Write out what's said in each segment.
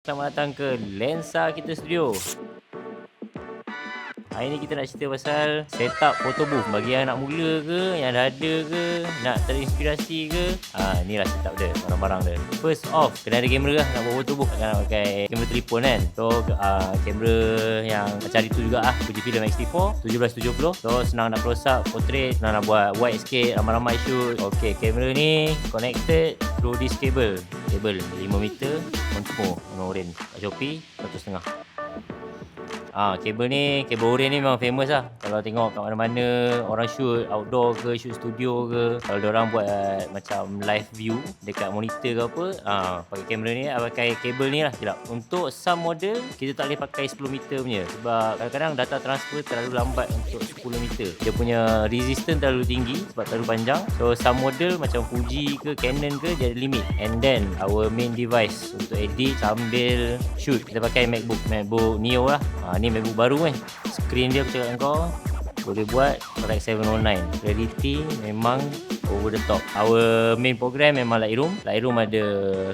Selamat datang ke Lensa Kita Studio. Hari ni kita nak cerita pasal setup photo booth. Bagi yang nak mula ke, yang dah ada ke, nak terinspirasi ke, inilah setup dia, barang-barang dia. First off, kena ada kamera lah nak buat photo booth. Takkan nak pakai kamera telefon kan. So kamera yang macam itu juga Fujifilm X-T4 1770. So senang nak close up, portrait, senang nak buat wide sikit, ramai-ramai shoot. Okay, kamera ni connected through this cable 5 meter Consumo warna orange kat Shopee 1.5. Kabel ni, kabel oren ni memang famous lah. Kalau tengok kat mana-mana orang shoot outdoor ke, shoot studio ke, kalau diorang buat macam live view dekat monitor ke apa, pakai kamera ni, pakai kabel ni lah. Untuk some model kita tak boleh pakai 10 meter punya, sebab kadang-kadang data transfer terlalu lambat untuk 10 meter. Dia punya resistance terlalu tinggi sebab terlalu panjang. So some model macam Fuji ke Canon ke, dia ada limit. And then our main device untuk edit sambil shoot, kita pakai MacBook Neo lah. Ni MacBook baru Screen dia aku cakap dengan kau boleh buat Rec 709. Clarity memang over the top. Our main program memang Lightroom. Lightroom ada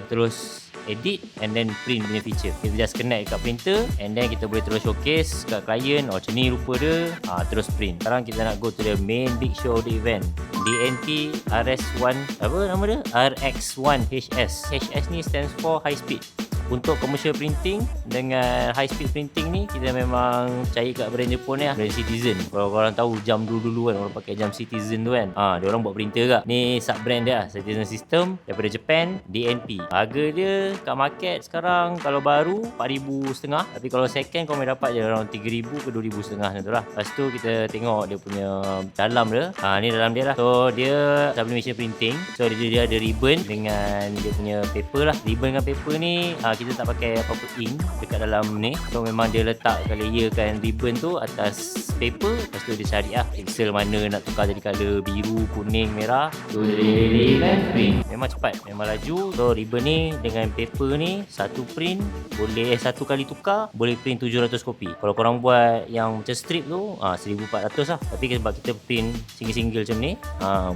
terus edit and then print punya feature. Kita just connect kat printer and then kita boleh terus showcase kat client. Macam ni rupa dia, terus print. Sekarang kita nak go to the main big show of the event, DNT RS1, apa nama dia? RX1 HS. HS ni stands for high speed. Untuk commercial printing dengan high speed printing ni, kita memang cari kat brand Jepun ni brand Citizen. Kalau korang tahu jam dulu-dulu kan, orang pakai jam Citizen tu kan, dia orang buat printer kat. Ni sub brand dia Citizen System daripada Japan, DNP. Harga dia kat market sekarang kalau baru 4,500, tapi kalau second kau boleh dapat je around 3,000 ke 2,500 macam tu lah. Lepas tu kita tengok dia punya dalam dia. Ni dalam dia lah. So dia sublimation printing. So dia ada ribbon dengan dia punya paper lah. Ribbon dengan paper ni kita tak pakai apa-apa ink dekat dalam ni. So memang dia letakkan, layerkan ribbon tu atas paper. Lepas tu dia cari pixel mana nak tukar jadi colour biru, kuning, merah. So dia kan print. Memang cepat, memang laju. So ribbon ni dengan paper ni satu print boleh satu kali tukar boleh print 700 kopi. Kalau korang buat yang macam strip tu 1,400 lah. Tapi sebab kita print single-single macam ni,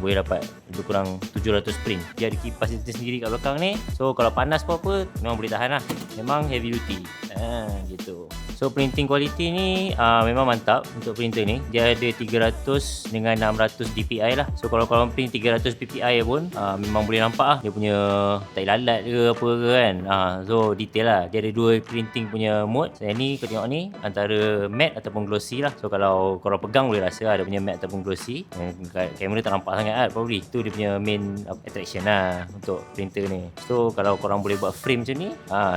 boleh dapat lebih kurang 700 print. Dia ada kipas dia sendiri kat belakang ni. So kalau panas apa-apa memang boleh tahan lah. Memang heavy duty gitu. So printing quality ni memang mantap untuk printer ni. Dia ada 300 dengan 600 dpi lah. So kalau korang print 300 ppi pun memang boleh nampak lah dia punya tai lalat ke apa ke kan. So detail lah. Dia ada dua printing punya mode. So yang ni kau tengok ni antara matte ataupun glossy lah. So kalau korang pegang boleh rasa ada punya matte ataupun glossy. Kamera tak nampak sangat probably. Itu dia punya main attraction lah untuk printer ni. So kalau korang boleh buat frame macam ni,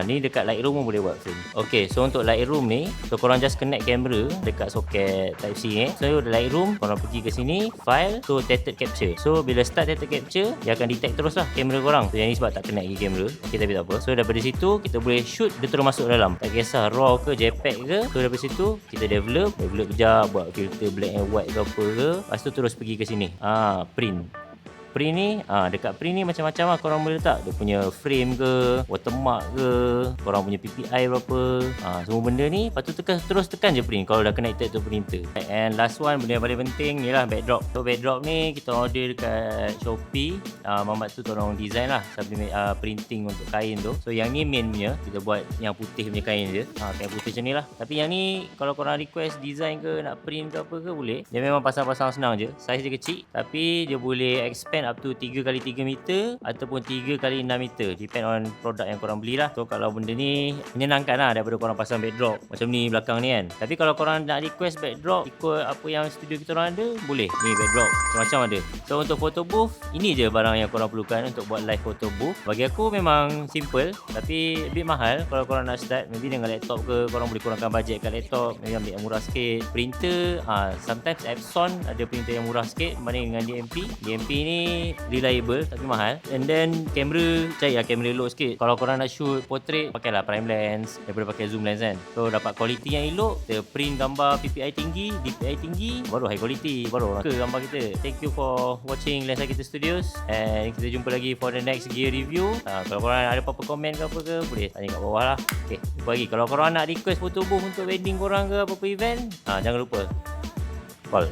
ni dekat Lightroom pun boleh buat frame. Okay, so untuk Lightroom ni, so korang just connect kamera dekat soket type C ni. So Lightroom korang pergi ke sini, file, so tethered capture. So bila start tethered capture, dia akan detect terus lah kamera korang. So yang ni sebab tak connect lagi kamera. Okay, tapi tak apa. So daripada situ kita boleh shoot, dia terus masuk dalam. Tak kisah raw ke JPEG ke. So daripada situ kita develop kejap, buat filter black and white ke apa ke. Lepas tu terus pergi ke sini, print. Print ni, dekat print ni macam-macam lah korang boleh letak. Dia punya frame ke, watermark ke, korang punya PPI berapa, semua benda ni. Lepas tu terus tekan je print kalau dah connected to printer. And last one, benda yang paling penting ni lah backdrop. So backdrop ni kita order dekat Shopee. Mamat tu tolong design lah printing untuk kain tu. So yang ni main punya, kita buat yang putih punya kain je. Kain putih macam ni lah. Tapi yang ni kalau korang request design ke, nak print ke apa ke, boleh. Dia memang pasang-pasang senang je. Saiz dia kecil, tapi dia boleh expand up to 3x3 meter ataupun 3x6 meter, depend on produk yang korang beli lah. So kalau benda ni menyenangkan lah daripada korang pasang backdrop macam ni belakang ni kan. Tapi kalau korang nak request backdrop ikut apa yang studio kita orang ada, boleh. Ni backdrop macam-macam ada. So untuk photo booth, ini je barang yang korang perlukan untuk buat live photo booth. Bagi aku memang simple tapi a bit mahal. Kalau korang nak start, maybe dengan laptop ke, korang boleh kurangkan bajet kat laptop, maybe ambil yang murah sikit. Printer, sometimes Epson ada printer yang murah sikit berbanding dengan DMP. DMP ni reliable tapi mahal. And then kamera, carilah kamera elok sikit. Kalau korang nak shoot portrait, pakailah prime lens daripada pakai zoom lens kan. So dapat quality yang elok, kita print gambar PPI tinggi, DPI tinggi, baru high quality, baru orang ke gambar kita. Thank you for watching Lensa Kita Studios, and kita jumpa lagi for the next gear review. Kalau korang ada apa-apa komen ke apa ke, boleh tanya kat bawah lah. Okay, jumpa lagi. Kalau korang nak request photo booth untuk wedding korang ke apa-apa event, jangan lupa call.